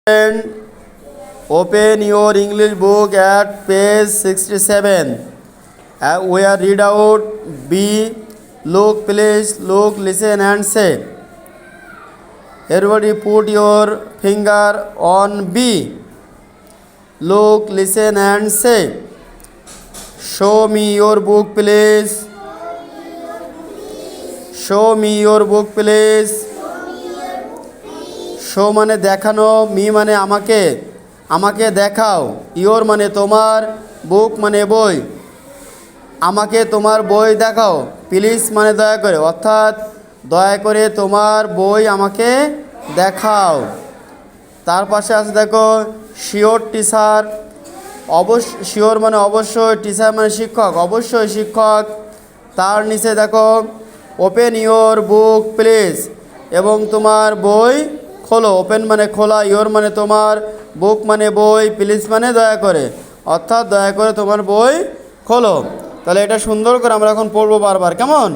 And open your English book at page 67. We are read out B. Look, please, look, listen and say. Everybody put your finger on B. Look, listen and say. Show me your book, please. Show me your book, please. Show মানে দেখানো, me মানে আমাকে, আমাকে দেখাও, your মানে তোমার, বুক মানে বই, আমাকে তোমার বই দেখাও, প্লিজ মানে দয়া করে, অর্থাৎ দয়া করে তোমার বই আমাকে দেখাও। তার পাশে আছে দেখো শিওর টিচার, শিওর মানে অবশ্যই, টিচার মানে শিক্ষক, অবশ্যই শিক্ষক। তার নিচে দেখো ওপেন ইয়োর বুক প্লিজ, এবং তোমার বই খোলো। ওপেন মানে খোলা, ইয়োর মানে তোমার, বুক মানে বই, প্লিজ মানে দয়া করে, অর্থাৎ দয়া করে তোমার বই খোলো। তাহলে এটা সুন্দর করে আমরা এখন পড়বো বারবার, কেমন?